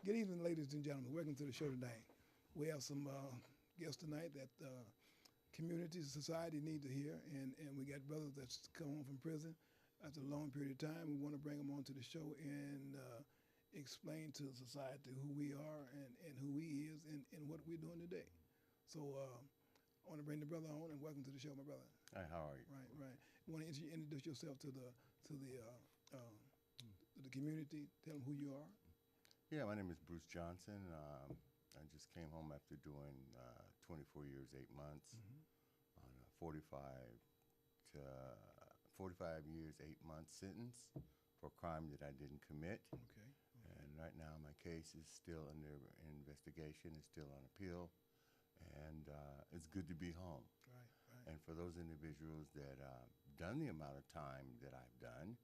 Good evening, ladies and gentlemen. Welcome to the show tonight. We have some guests tonight that community, society need to hear, and we got brothers that's come home from prison after a long period of time. We want to bring them onto the show and explain to society who we are and who he is and what we're doing today. So I want to bring the brother on and welcome to the show, my brother. Hi, how are you? Right, right. You want to introduce yourself to the community. Tell them who you are. Yeah, my name is Bruce Johnson. I just came home after doing 24 years, 8 months on a 45 years, 8 months sentence for a crime that I didn't commit. Okay. And right now my case is still under investigation. It's still on appeal. And it's good to be home. Right, right. And for those individuals that done the amount of time that I've done,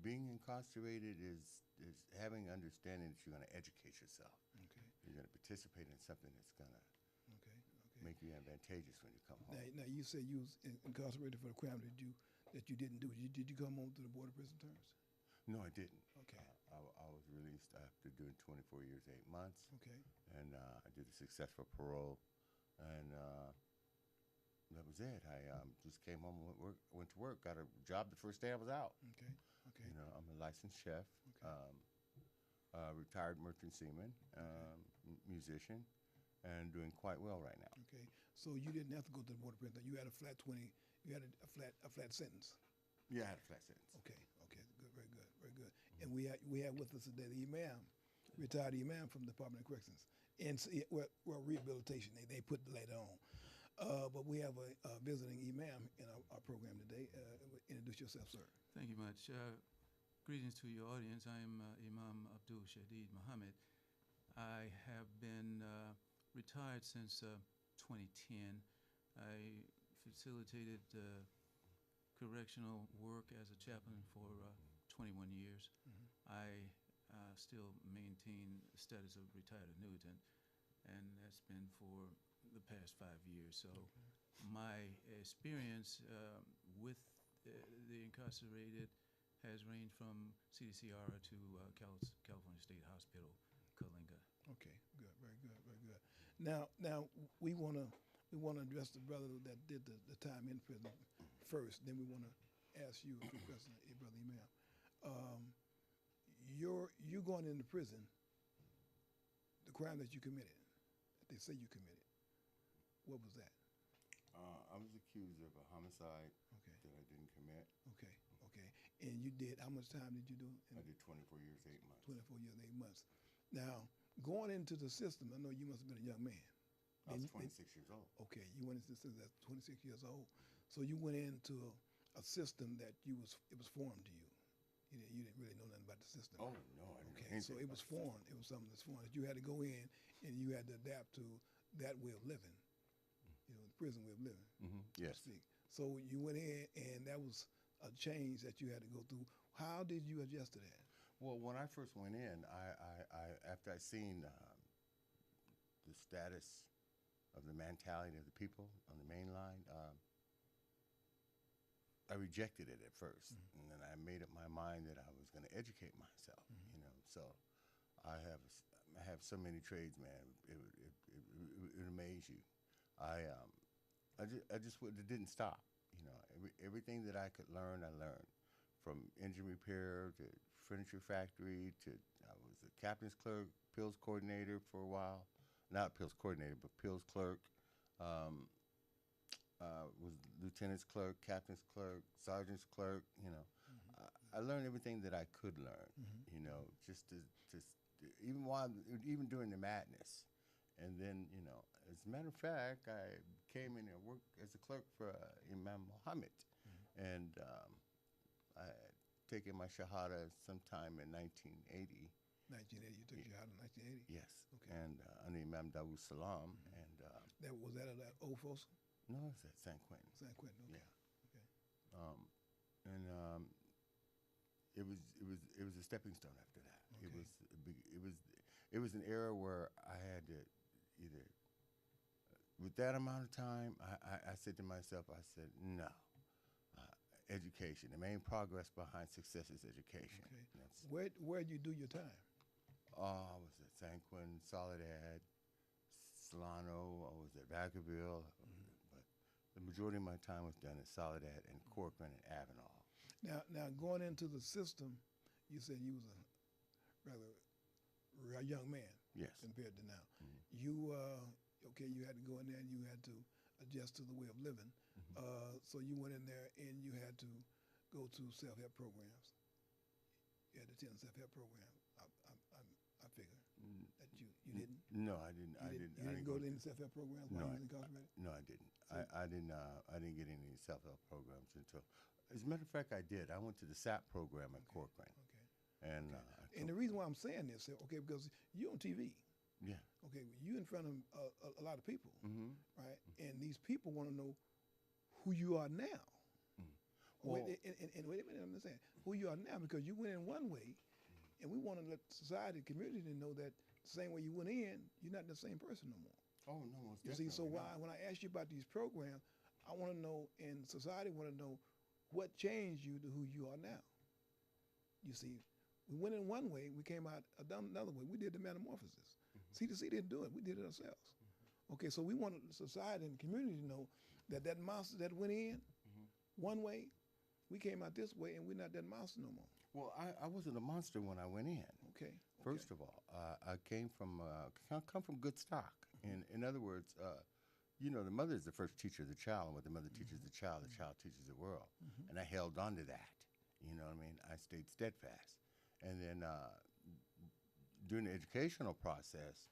being incarcerated is having understanding that you're going to educate yourself. Okay. You're going to participate in something that's going to Okay. make you advantageous when you come home. Now you said you was incarcerated for the crime that you didn't do. Did you come home through the Board of Prison terms? No, I didn't. Okay. I was released after doing 24 years, 8 months. Okay. And I did a successful parole. And that was it. I just came home and went to work, got a job the first day I was out. Okay. Okay. You know, I'm a licensed chef, Okay. retired merchant seaman, musician, and doing quite well right now. Okay. So you didn't have to go to the Board of Prison. You had a flat 20. You had a flat sentence. Yeah, I had a flat sentence. Okay. Okay. Good. Very good. Very good. And we have with us today the imam, retired imam from the Department of Corrections, and rehabilitation. They put the later on. But we have a visiting imam in our program today. Introduce yourself, sir. Thank you much. Greetings to your audience. I am Imam Abdul Shadid Muhammad. I have been retired since 2010. I facilitated correctional work as a chaplain for 21 years. I still maintain the status of retired annuitant, and that's been for the past 5 years. So my experience with the incarcerated has ranged from CDCR to California State Hospital, Kalinga. Okay, good, very good, very good. Now we wanna address the brother that did the time in prison first. Then we wanna ask you a few questions, brother Imam. You're going into prison. The crime that you committed, that they say you committed. What was that? I was accused of a homicide Okay. that I didn't commit. Okay, okay. And you did, how much time did you do? I did 24 years, 8 months. 24 years, 8 months. Now, going into the system, I know you must have been a young man. I was 26 years old. Okay, you went into the system at 26 years old. So you went into a system that it was foreign to you. You didn't really know nothing about the system. Oh, no, I didn't know Okay, anything so it about was the system. foreign. It was something that's foreign. You had to go in and you had to adapt to that way of living. You know, the prison way of living. Yes. So to speak. So you went in, and that was a change that you had to go through. How did you adjust to that? Well, when I first went in, I after I seen the status of the mentality of the people on the main line, I rejected it at first, and then I made up my mind that I was going to educate myself. You know, so I have so many trades, man. It would amaze you. I just it didn't stop. You know, everything that I could learn, I learned. From engine repair to furniture factory to I was a captain's clerk, pills coordinator for a while. Not pills coordinator, but pills clerk. Was lieutenant's clerk, captain's clerk, sergeant's clerk. You know, I learned everything that I could learn. You know, just even during the madness. And then, you know, as a matter of fact, I came in and worked as a clerk for Imam Muhammad. And I had taken my Shahada sometime in 1980. 1980, you took your Shahada in 1980? Yes. Okay. And under Imam Dawud Salam. And Was that at that old folks? no, it's at San Quentin. San Quentin, okay. Yeah. Okay. And it was a stepping stone after that. Okay. It was an era where I had to either with that amount of time I said to myself, I said no. education. The main progress behind success is education. Okay. That's, Where do you do your time? I was at San Quentin, Soledad, Solano. I was at Vacaville. But the majority of my time was done at Soledad and Corcoran and Avenal. Now going into the system, you said you was a rather young man Yes. compared to now. Mhm. You you had to go in there and you had to adjust to the way of living. So you went in there and you had to go to self-help programs. You had to attend self-help programs. I figure that you didn't. No, I didn't. You didn't go to any self-help programs while you was incarcerated. No, I didn't. I didn't. I didn't get any self-help programs until. As a matter of fact, I did. I went to the SAP program at Corcoran, Okay. and And the reason why I'm saying this, okay, because you're on TV. yeah. Okay, you in front of a lot of people, Mm-hmm. right? And these people want to know who you are now. Well, And wait a minute, I'm saying who you are now because you went in one way, and we want to let society, community know that the same way you went in, you're not the same person no more. oh no, most You see, so definitely not. when I ask you about these programs, I want to know, and society want to know what changed you to who you are now. You see, we went in one way, we came out another way. We did the metamorphosis. CDC didn't do it; we did it ourselves. Okay, so we want society and community to know that that monster that went in one way, we came out this way, and we're not that monster no more. Well, I wasn't a monster when I went in. Okay. First of all, I came from come from good stock. In other words, you know, the mother is the first teacher of the child, and what the mother teaches the child teaches the world. And I held on to that. You know what I mean? I stayed steadfast. And then during the educational process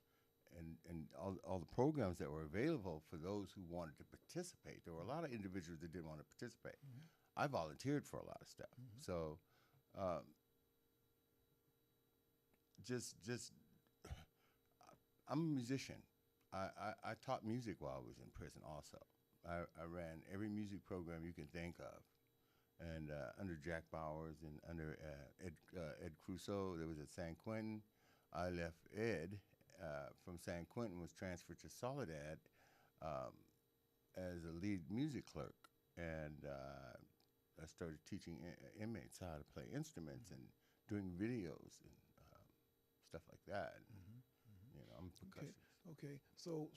and all the programs that were available for those who wanted to participate, there were a lot of individuals that didn't want to participate. I volunteered for a lot of stuff. So just I'm a musician. I taught music while I was in prison also. I ran every music program you can think of. And under Jack Bowers and under Ed Crusoe, that was at San Quentin. I left Ed from San Quentin, was transferred to Soledad as a lead music clerk. And I started teaching inmates how to play instruments and doing videos and stuff like that. You know, I'm a percussionist. Okay. So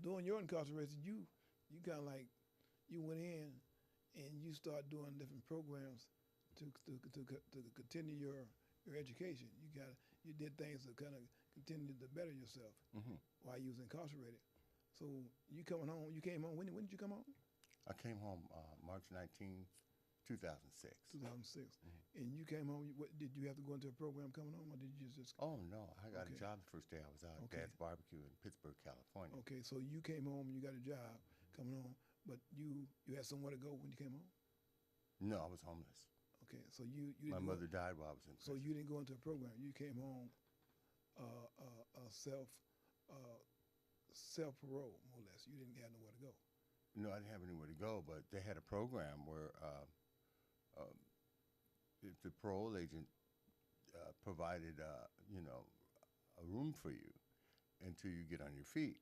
during your incarceration, you kind of like you went in and you start doing different programs to continue your education. You did things to kind of continue to better yourself while you was incarcerated. So you came home. When did you come home? I came home March 19th, 2006. 2006. And you came home. Did you have to go into a program coming home, or did you just? Oh no, I got a Okay. job the first day I was out at Dad's Barbecue in Pittsburgh, California. Okay, so you came home. You got a job coming home, but you had somewhere to go when you came home. No, I was homeless. Okay, so you My didn't mother died while I was in So prison. you didn't go into a program. You came home self parole, more or less. You didn't have nowhere to go. No, I didn't have anywhere to go, but they had a program where the parole agent provided, you know, a room for you until you get on your feet.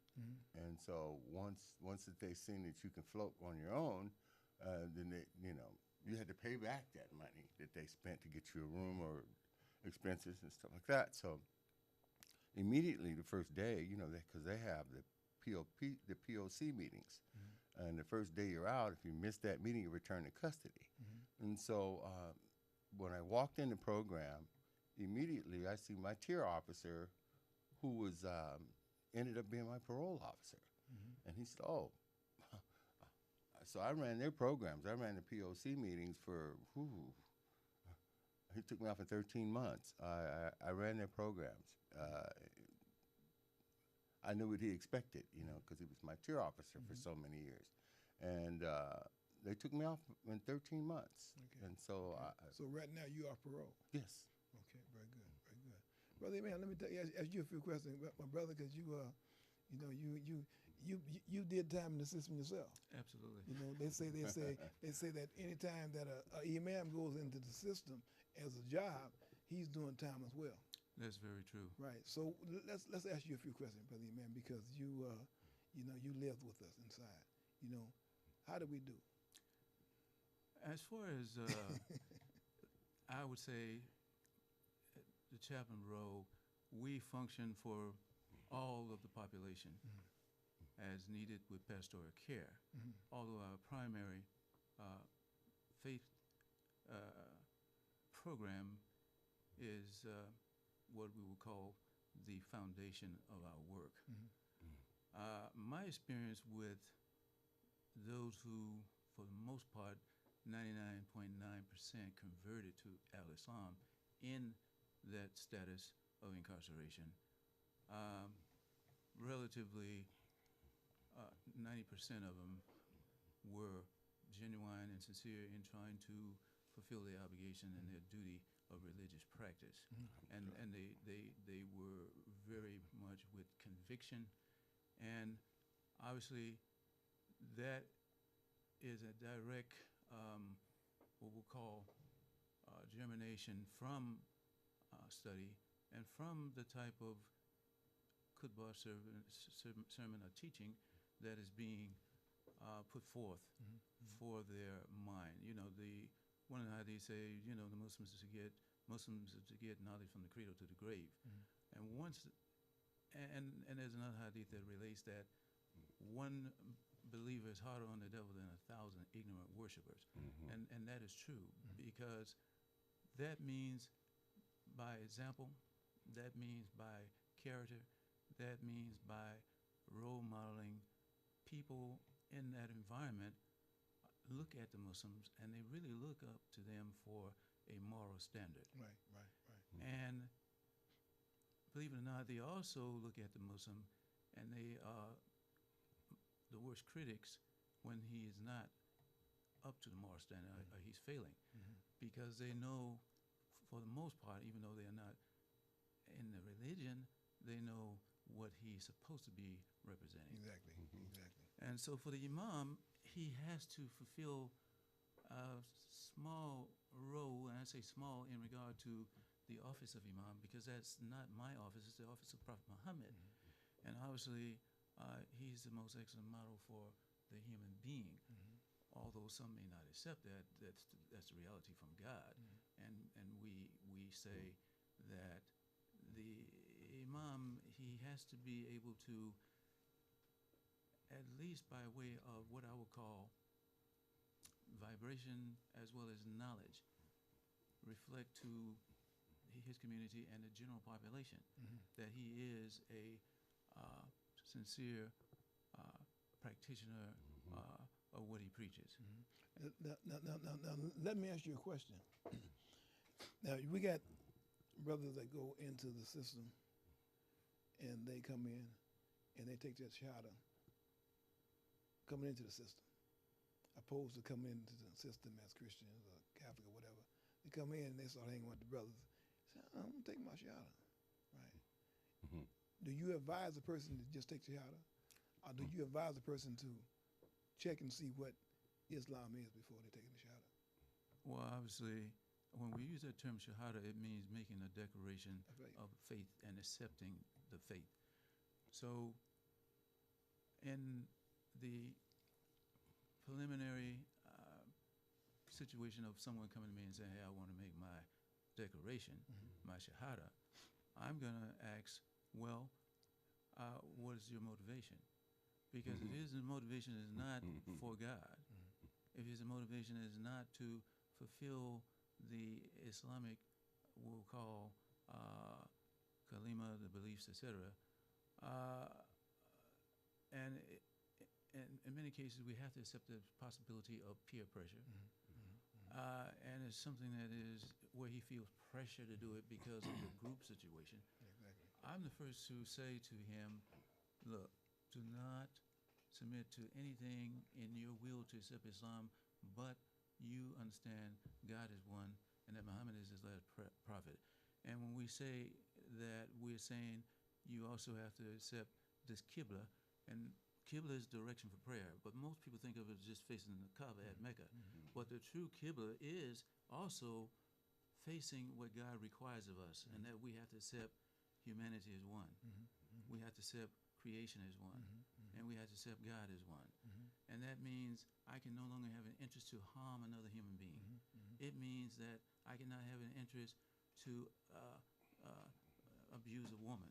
And so once that they seen that you can float on your own, then they, you know, you had to pay back that money that they spent to get you a room or expenses and stuff like that. So immediately the first day, you know, because they have the POC meetings, and the first day you're out, if you miss that meeting, you return to custody. And so when I walked in the program, immediately I see my tier officer, who was ended up being my parole officer, and he said, "Oh." So I ran their programs. I ran the POC meetings for. He took me out for 13 months. I ran their programs. I knew what he expected, you know, because he was my tier officer for so many years, and they took me off in 13 months. Okay. And so, So right now you are parole. yes. Okay, very good, very good. Brother, man, let me ask you a few questions, my brother, because you did time in the system yourself. Absolutely. You know, they say that anytime that a imam goes into the system as a job, he's doing time as well. That's very true. Right. So let's ask you a few questions, brother imam, because you lived with us inside. You know, how did we do? As far as I would say, the chaplain role, we function for all of the population as needed with pastoral care. Although our primary faith program is what we would call the foundation of our work. My experience with those who, for the most part, 99.9% converted to al-Islam in that status of incarceration, relatively 90% of them were genuine and sincere in trying to fulfill their obligation and their duty of religious practice. And they were very much with conviction, and obviously that is a direct what we'll call germination from study and from the type of khutbah sermon or teaching that is being put forth for their mind. You know, one of the hadiths say, you know, the Muslims are to get knowledge from the cradle to the grave. And there's another hadith that relates that one believer is harder on the devil than 1,000 ignorant worshipers. And that is true, because that means by example, that means by character, that means by role modeling. People in that environment look at the Muslims and they really look up to them for a moral standard. Right. And believe it or not, they also look at the Muslim and they are the worst critics when he is not up to the moral standard or he's failing, because they know, for the most part, even though they're not in the religion, they know what he's supposed to be representing. Exactly. And so for the imam, he has to fulfill a small role, and I say small in regard to the office of imam, because that's not my office, it's the office of Prophet Muhammad. And obviously, he's the most excellent model for the human being. Although some may not accept that, that's the reality from God. And we say that the imam, he has to be able to, at least by way of what I would call vibration as well as knowledge, reflect to his community and the general population that he is a sincere practitioner of what he preaches. Now, let me ask you a question. Now, we got brothers that go into the system and they come in and they take that Shahada coming into the system, opposed to coming into the system as Christians or Catholic or whatever. They come in and they start hanging with the brothers. Say, I'm going to take my Shahada, right? Do you advise a person to just take Shahada? Or do you advise a person to check and see what Islam is before they take the Shahada? Well, obviously, when we use that term Shahada, it means making a declaration of faith and accepting the faith. So in the preliminary situation of someone coming to me and saying, hey, I want to make my declaration, my Shahada, I'm going to ask, well, what is your motivation? Because if his motivation is not for God, if his motivation is not to fulfill the Islamic, we'll call kalima, the beliefs, etc., and in many cases we have to accept the possibility of peer pressure, and it's something that is where he feels pressure to do it because of the group situation. Exactly. I'm the first to say to him, look, do not submit to anything in your will to accept Islam, but you understand God is one and that Muhammad is his last prophet. And when we say that, we're saying you also have to accept this Qibla, and Qibla is direction for prayer, but most people think of it as just facing the Kaaba at Mecca. But the true Qibla is also facing what God requires of us, and that we have to accept humanity as one. We have to accept creation as one, and we have to accept God as one. And that means I can no longer have an interest to harm another human being. It means that I cannot have an interest to abuse a woman.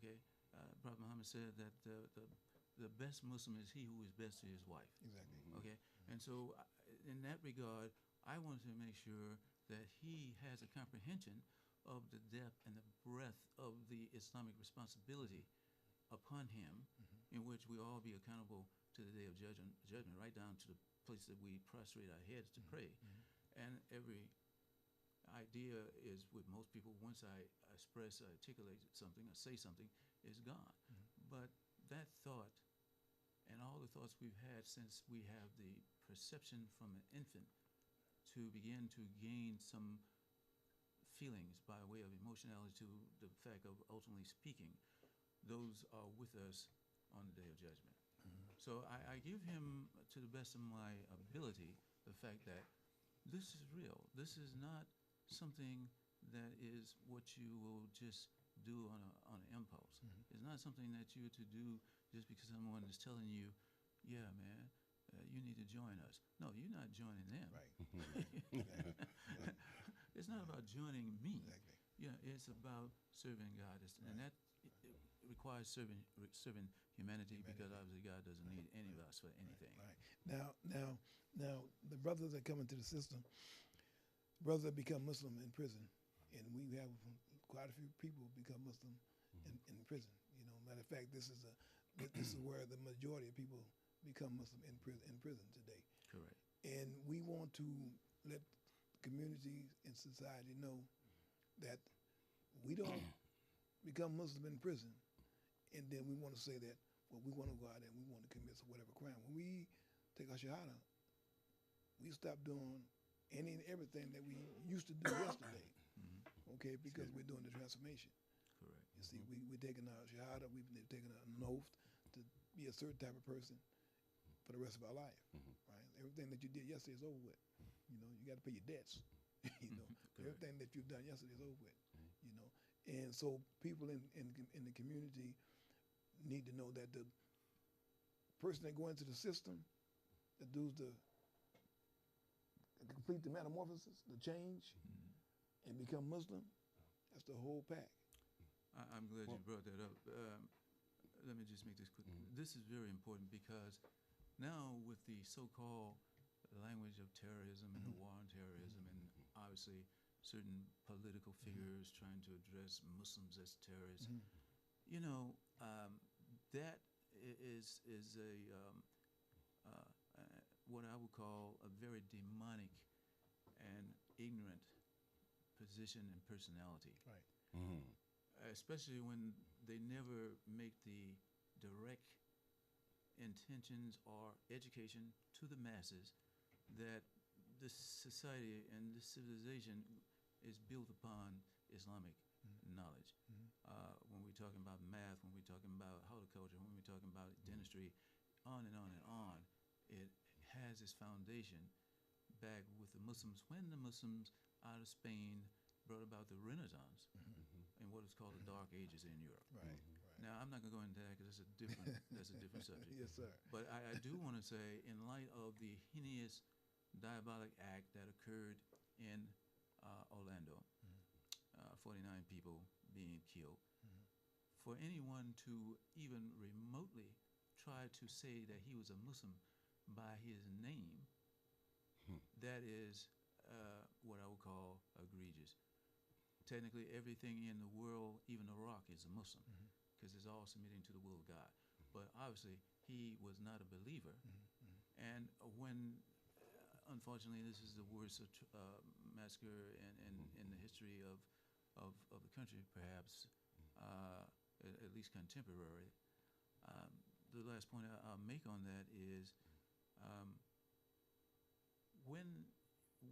Okay, Prophet Muhammad said that the best Muslim is he who is best to his wife. Exactly. Okay, and so in that regard, I wanted to make sure that he has a comprehension of the depth and the breadth of the Islamic responsibility upon him, in which we all be accountable to the day of judgment, right down to the place that we prostrate our heads to pray. And every idea is with most people, once I express, I articulate something, I say something, is gone. But that thought and all the thoughts we've had since we have the perception from an infant to begin to gain some feelings by way of emotionality to the fact of ultimately speaking, those are with us on the day of judgment. So I give him, to the best of my ability, the fact that this is real. This is not something that is what you will just do on an impulse. It's not something that you're to do just because someone is telling you, yeah, man, you need to join us. No, you're not joining them. Right. It's not about joining me. Exactly. Yeah, it's about serving God, and that it requires serving humanity, because obviously God doesn't need any of us for anything. Right. Now, the brothers that come into the system, brothers that become Muslim in prison, and we have quite a few people become Muslim in prison. You know, matter of fact, this is where the majority of people become Muslim in prison today. Correct. And we want to let communities and society know that we don't become Muslim in prison, and then we want to say that, well, we want to go out there and we want to commit whatever crime. When we take our Shahada, we stop doing any and everything that we used to do yesterday, okay, because we're doing the transformation. Correct. You see, we're taking our Shahada, we've taken an oath to be a certain type of person for the rest of our life, right? Everything that you did yesterday is over with. You know, you got to pay your debts. You know, everything that you've done yesterday is over with. You know, and so people in the community need to know that the person that go into the system, that does the complete the metamorphosis, the change, and become Muslim, that's the whole pack. I'm glad you brought that up. Let me just make this quick. This is very important, because now with the so-called language of terrorism and the war on terrorism, and obviously certain political figures trying to address Muslims as terrorists, you know, that is what I would call a very demonic and ignorant position and personality. Right. Especially when they never make the direct intentions or education to the masses that this society and this civilization is built upon Islamic knowledge. When we're talking about math, when we're talking about horticulture, when we're talking about dentistry, on and on and on, it has its foundation back with the Muslims, when the Muslims out of Spain brought about the Renaissance and what is called the Dark Ages in Europe. Right. Now, I'm not going to go into that because that's a different subject. Yes, sir. But I do want to say, in light of the heinous diabolic act that occurred in Orlando, 49 people being killed, for anyone to even remotely try to say that he was a Muslim by his name, that is what I would call egregious. Technically, everything in the world, even Iraq, is a Muslim, because it's all submitting to the will of God. But obviously, he was not a believer. And when, unfortunately, this is the worst massacre in the history of the country, perhaps, at least contemporary. The last point I'll make on that is, when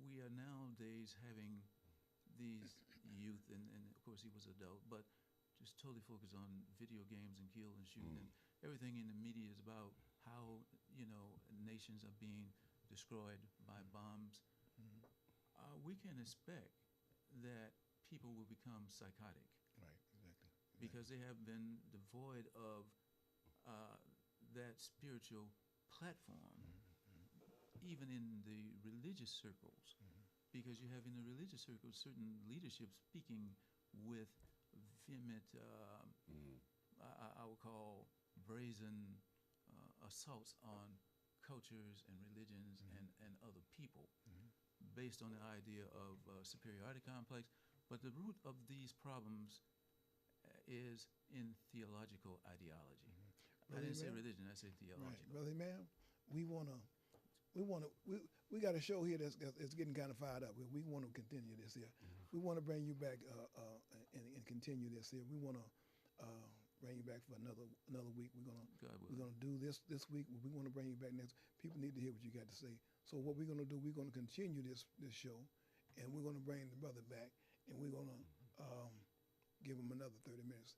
we are nowadays having these youth, and of course he was adult, but just totally focused on video games and kill and shoot, and everything in the media is about how, you know, nations are being destroyed by bombs. We can expect that people will become psychotic. Right, exactly. Because they have been devoid of that spiritual platform, even in the religious circles, because you have in the religious circles certain leadership speaking with vehement, I would call brazen assaults on cultures and religions and other people, based on the idea of superiority complex. But the root of these problems is in theological ideology. I didn't say religion, I said theological. Right, Brother Imam, we got a show here that's getting kind of fired up. We want to continue this here. We want to bring you back and continue this here. We want to bring you back for another week. We're gonna do this week. We want to bring you back next. People need to hear what you got to say. So what we're gonna do, we're gonna continue this show, and we're gonna bring the brother back, and we're gonna give him another 30 minutes.